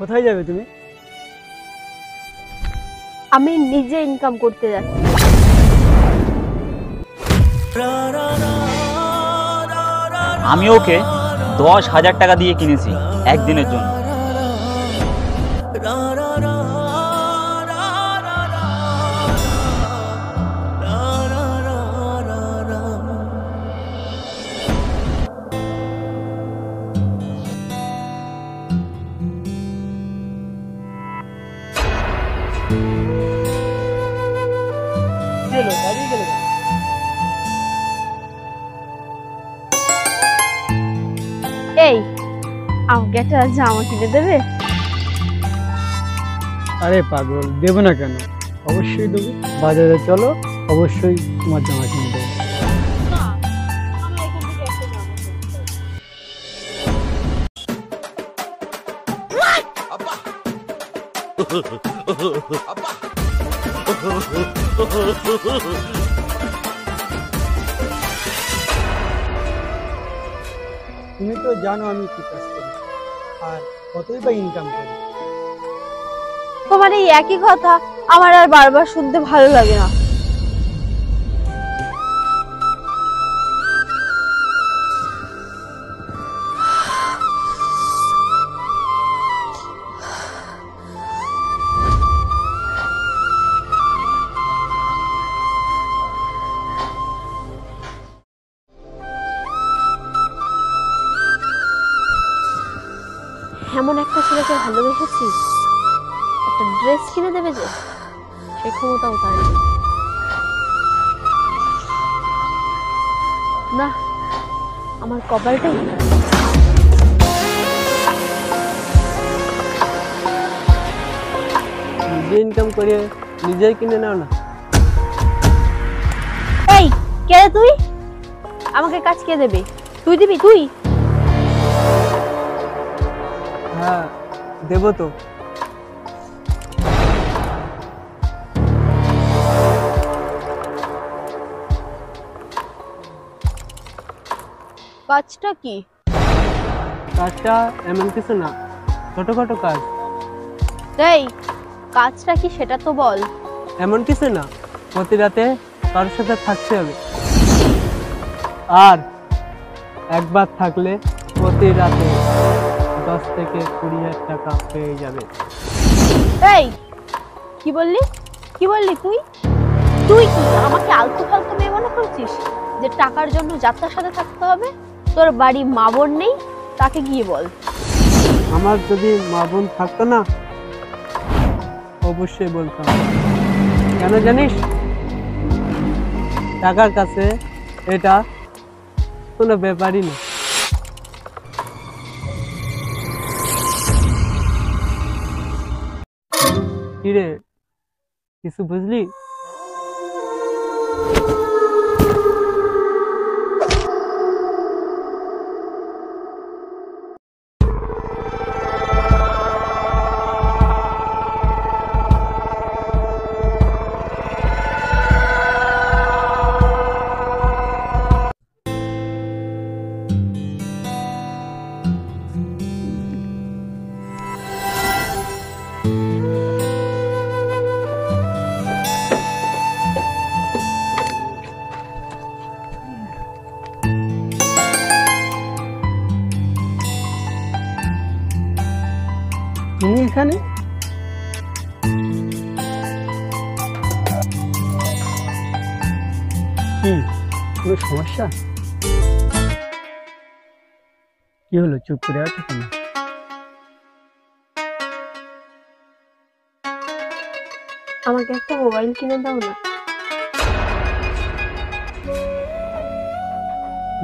কোথায় যাবে তুমি? আমি নিজে ইনকাম করতে যাচ্ছি। আমি ওকে 10,000 টাকা দিয়ে কিনেছি একদিনের জন্য। এই আমাকে একটা জামা কিনে দেবে? আরে পাগল, দেবো না কেন, অবশ্যই দেবো। বাজারে চলো, অবশ্যই তোমার জামা কিনে দেবো। তুমি তো জানো আমি কি কাজ করি আর কতই বা ইনকাম করি। তোমার এই একই কথা আমার আর বারবার শুনতে ভালো লাগে না। এমন একটা ছেলেকে ভালোবেসেছি, একটা ড্রেস কিনে দেবে যে সেই ক্ষমতাও তার নেই। না, আমার কপালটাই নিজে ইনকাম করে নিজেই কিনে নাও না। এই কে রে তুই? আমাকে কাজ কে দেবে? তুই দিবি? তুই? হ্যাঁ দেবো তো। কাজটা কি? কাজটা এমন কিছু না, ছোটখাটো কাজ। এই কাজটা কি সেটা তো বল। এমন কিছু না, প্রতি রাতে কারোর সাথে থাকতে হবে, আর একবার থাকলে প্রতি রাতে 10 থেকে 20,000 টাকা পেয়ে যাবে। এই কি বললি? কি বললি তুই? তুই কি আমাকে আলতু ফালতু মেয়ে মনে করছিস যে টাকার জন্য যাত্রার সাথে থাকতে হবে? তোর বাড়ি মা বোন নেই? তাকে গিয়ে বল। আমার যদি মা বোন থাকতো না অবশ্যই বলতাম। কেন জানিস? টাকার কাছে এটা কোনো ব্যাপারই না। কিরে, কিছু বুঝলি? তুমি এখানে? কি কোনো সমস্যা? কি হলো, চুপ করে আছো কেন? আমাকে একটা মোবাইল কিনে দাও না।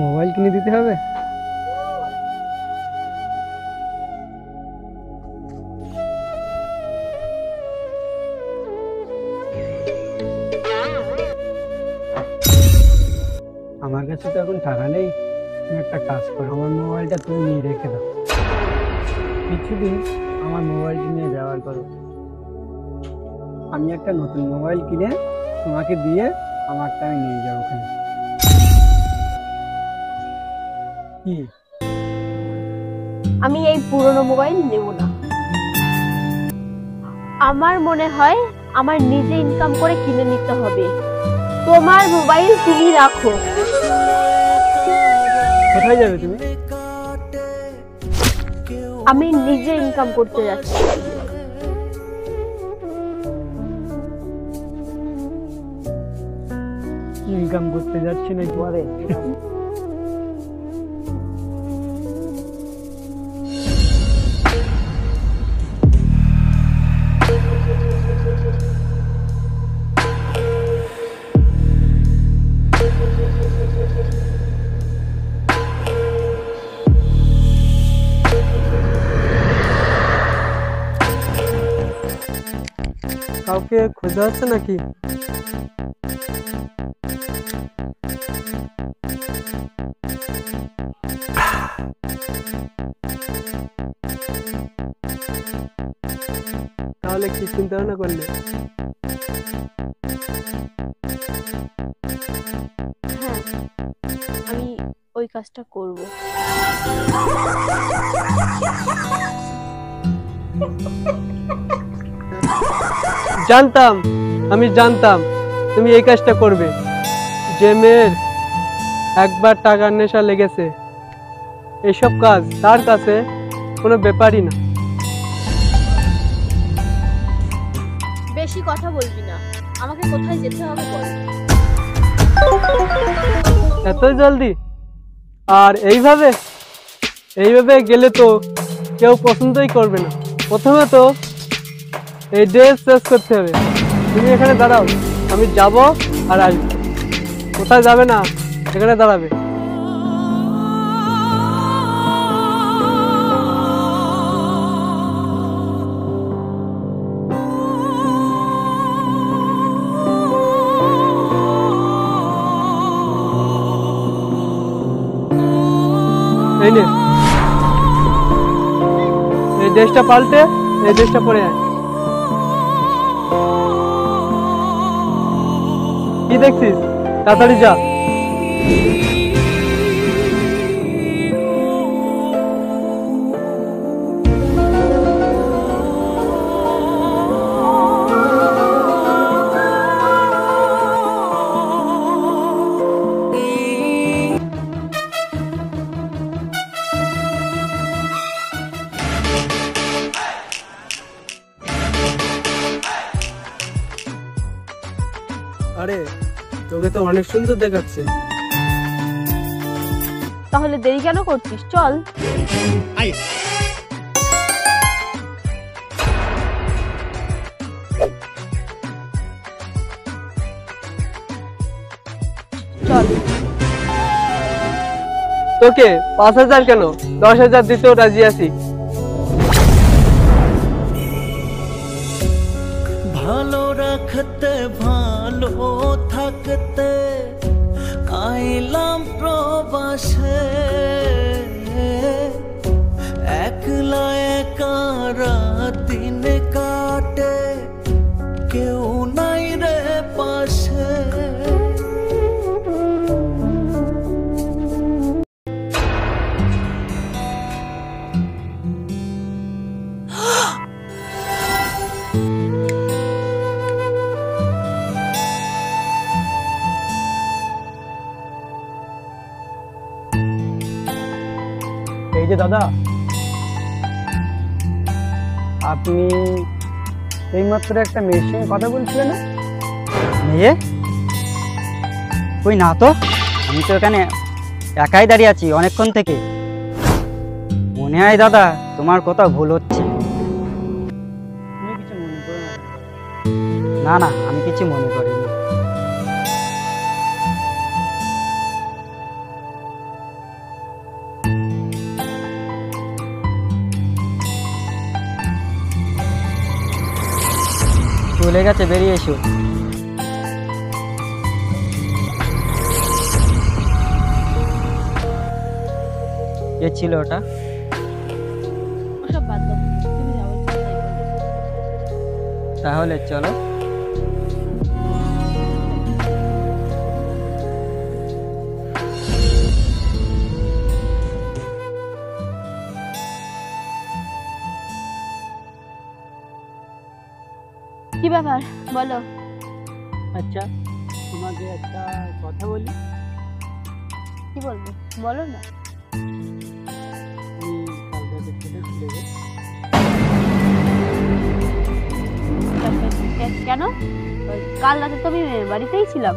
মোবাইল কিনে দিতে হবে? আমার কাছে তো এখন টাকা নেই। তুমি একটা কাজ করো, আমার মোবাইলটা তুমি নিয়ে রেখে দাও, কিছুদিন আমার মোবাইলটা নিয়ে ব্যবহার করো। আমি একটা নতুন মোবাইল কিনে তোমাকে দিয়ে আমারটা আমি নিয়ে যাবো ওখানে। কি? আমি এই পুরনো মোবাইল নেব না। আমার মনে হয় আমার নিজে ইনকাম করে কিনে নিতে হবে। তোমার মোবাইল তুমি রাখো। কোথায় যাবে তুমি? আমি নিজে ইনকাম করতে যাচ্ছি। ইনকাম করতে যাচ্ছি না পরে? কাউকে খোঁজা হচ্ছে নাকি? তাহলে কি চিন্তা ভাবনা করলে? হ্যাঁ, আমি ওই কাজটা করব। জানতাম, আমি জানতাম তুমি এই কাজটা করবে। যে মেয়ের একবার টাকার নেশা লেগেছে, এসব কাজ তার কাছে কোনো ব্যাপারই না। বেশি কথা বলবি না, আমাকে কোথায় যেতে হবে বল। এতই জলদি? আর এইভাবে এইভাবে গেলে তো কেউ পছন্দই করবে না। প্রথমে তো এই ড্রেস শেষ করতে হবে। তুমি এখানে দাঁড়াও, আমি যাব আর আসবো। কোথায় যাবে না, এখানে দাঁড়াবে। এই নে, এই ড্রেসটা পাল্টে এই ড্রেসটা পরে আয়। কি দেখছিস? তাড়াতাড়ি যা। আরে তোকে তো অনেক সুন্দর দেখাচ্ছে। তাহলে দেরি কেন করছিস? চল। চল। তোকে 5,000 কেন, 10,000 দিতেও রাজি আছি। ভালো রাখতে ভালো থাকতে আইলাম প্রবাসে, একলা একা দিন কাটে কেউ নাই রে পাশে। এই যে দাদা, আপনি এইমাত্র একটা মেয়ের সঙ্গে কথা বলছিলেন না? মেয়ে? কই না তো, আমি তো এখানে একাই দাঁড়িয়ে আছি অনেকক্ষণ থেকে। মনে হয় দাদা তোমার কথা ভুল হচ্ছে। তুমি কিছু মনে করো না। না না, আমি কিছু মনে করিনি। চলে গেছে, বেরিয়ে এসো। কে ছিল ওটা? ওসব বাদ দাও, তুমি যাও তাই বলো। তাহলে চলো। ব্যাপার বলো। আচ্ছা, তোমাকে একটা কথা বলি। কি বলবো বলো না। আমি কাল রাতে খেতে চলে যাই। কেন? কাল রাতে তো আমি বাড়িতেই ছিলাম।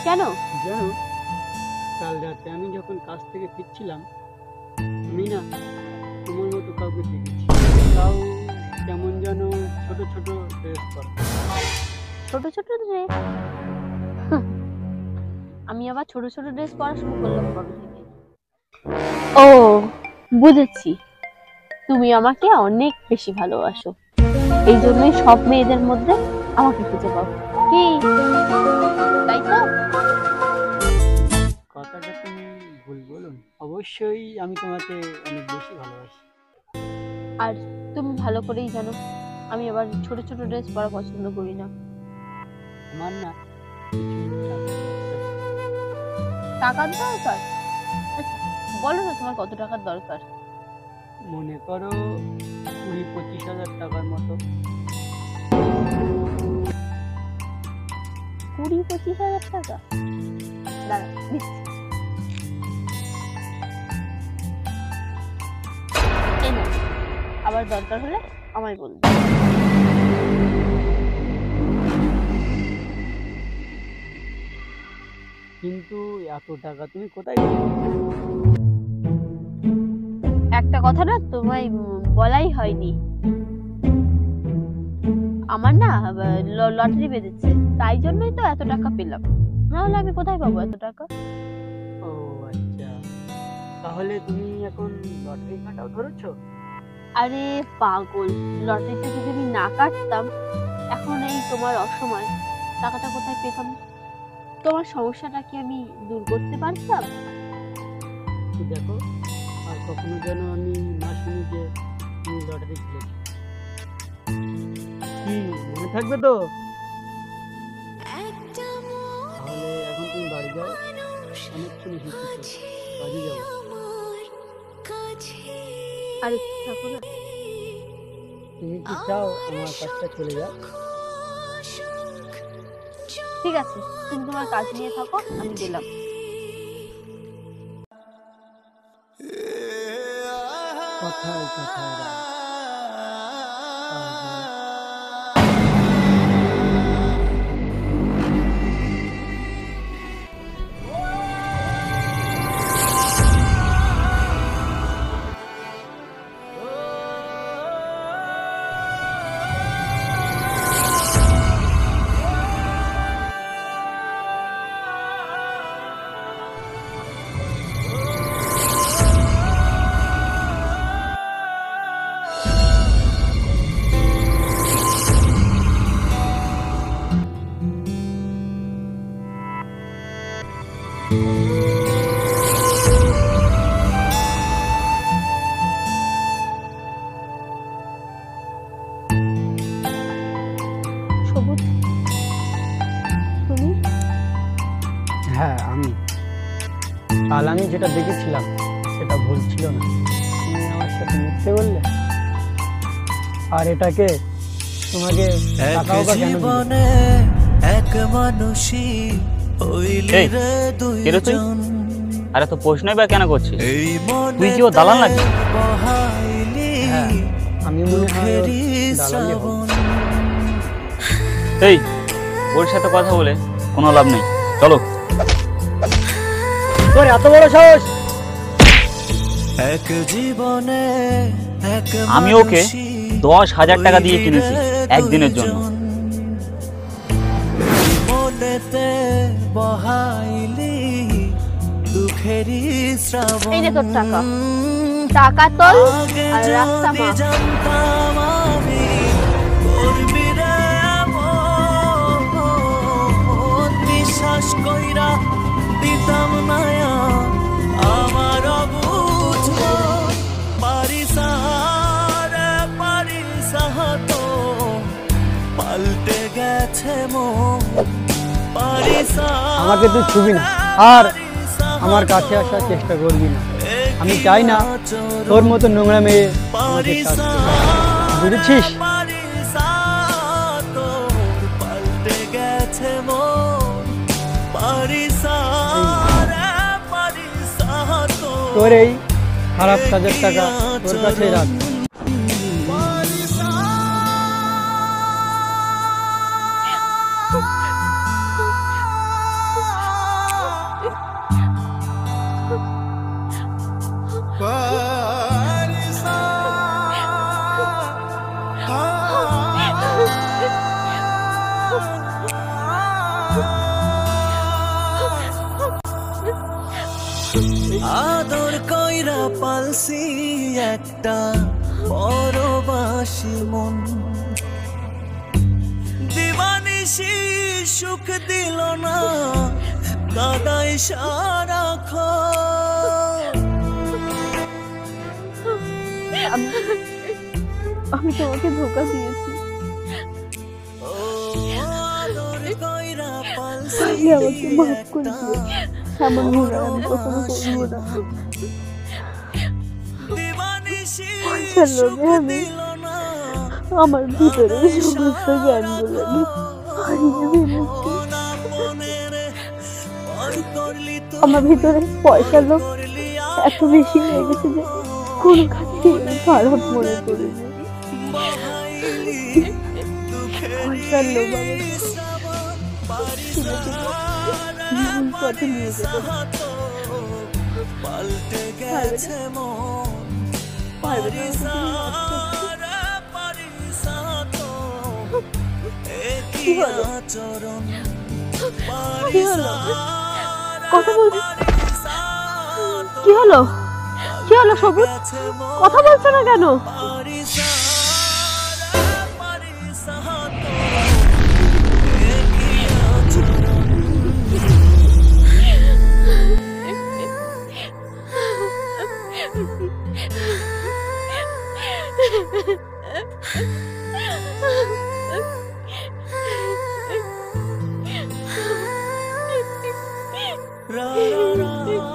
কেন? জানো, কাল রাতে আমি যখন কাজ থেকে ফিরছিলাম, আমি না তোমার মতো কাউকে দেখেছি। তাও কেমন যেন ছোট ছোট ড্রেস পরা। ছোট ছোট ড্রেস? আমি আবার ছোট ছোট ড্রেস পরা শুরু করলাম কবে থেকে? ও বুঝেছি, তুমি আমাকে অনেক বেশি ভালোবাসো, এই জন্যই সব মেয়েদের মধ্যে আমাকে খুঁজে পাও, কি তাই তো? কথাটা তুমি ভুল বলুন। অবশ্যই আমি তোমাকে অনেক বেশি ভালোবাসি। আর তুমি ভালো করেই জানো আমি আবার ছোট ছোট ড্রেস পরা পছন্দ করি না। আমার না কিছু টাকার দরকার? আচ্ছা, বলো না তোমার কত টাকার দরকার? মনে করো 20-25 হাজার টাকার মতো। 20-25 হাজার টাকা? দাঁড়া দিচ্ছি। এই নাও, আবার দরকার হলে আমায় বলবে। কিন্তু এত টাকা তুমি কোথায় পেলে? একটা কথা না তোমায় বলাই হয়নি, আমার না লটারি বেঁধেছে, তাই জন্যই তো এত টাকা পেলাম, নাহলে আমি কোথায় পাবো এত টাকা? ও আচ্ছা, তাহলে তুমি এখন লটারি কাটাও ধরেছো? আরে পাগল, লটারিটা যদি আমি না কাটতাম এখন এই তোমার অসময় টাকাটা কোথায় পেতাম? তোমার সমস্যাটা কি আমি দূর করতে পারতাম? তো দেখো, আর কখনো যেন আমি না শুনি যে তুমি লটারি খেলেছো। কি মনে থাকবে তো? তাহলে এখন তুমি বাড়ি যাও, অনেকক্ষণ এসেছি তো, বাড়ি যাও। আরে থাকো না। তুমি কি চাও আমার কাজটা চলে যাও? ঠিক আছে, তুমি তোমার কাজ নিয়ে থাকো, আমি গেলাম। কথায় কথায় রাগ। সবুজ, তুমি? হ্যাঁ আমি। কাল আমি যেটা দেখেছিলাম সেটা ভুল ছিল না। তুমি আমার সাথে মিথ্যে বললে, আর এটাকে তোমাকে এক টাকাও বা কেন দিলে? জীবনে এক মানুষই হইলি এই, রে কে রে তুই? দুইজন, আরে তো প্রশ্নই বা কেন করছিস? এই তুই কি ও দালাল নাকি? বহাইলি হ্যাঁ, আমি মনে হয় ওর দুঃখেরই দালালি হব। শ্রাবণ। এই, ওর সাথে কথা বলে কোনো লাভ নেই, চলো। তোর এত বড় সাহস! এক জীবনে এক আমি ওকে 10,000 টাকা দিয়ে কিনেছি একদিনের জন্য। মনেতে বহাইলি দুঃখেরই শ্রাবণ। এই নে তোর টাকা, টাকা তোল আগে আর রাস্তা যদি মাপ। জানতাম আমি করবি রে এমন, বিশ্বাস কইরা দিতাম না আমার অবুঝ মন। পারিস রে পারিস তো পাল্টে গেছে মন। পারিস আমাকে তুই ছুবি না, আর আমার কাছে আসার চেষ্টা করবি না। আমি চাই না তোর মতো নোংরা মেয়ে আমাকে টাচ করুক। বুঝেছিস? পারিস তো তোর এই খারাপ কাজের টাকা তোর কাছেই রাখ। আদর কইরা পালসি একটা পরবাসী মন, দিবানিশি সুখ দিল না, কাদাই সারাক্ষণ। আমি তোমাকে ধোকা দিয়েছি। ও আদর কইরা পালসি আমি আমাকে মাফ করে দিও। এমন ভুল আর আমি কখনো করবো না। পয়সার লোভে আমি আমার ভিতরে সমস্ত জ্ঞানগুলো হারিয়ে ফেলেছি। আমার ভিতরে পয়সার লোভ এত বেশি হয়ে গেছে যে কোনো কাজে খারাপ মনে করিনি। পয়সার লোভ আমার ভুল পথে নিয়ে যেতে পাল্টে গেছে মন, কি হলো? কি হলো? কথা বলছো? কি হলো? কি হলো সবুজ? কথা বলছো না কেন? ra ra ra ra ra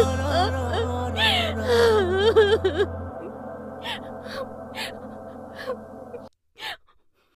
ra ra ra ra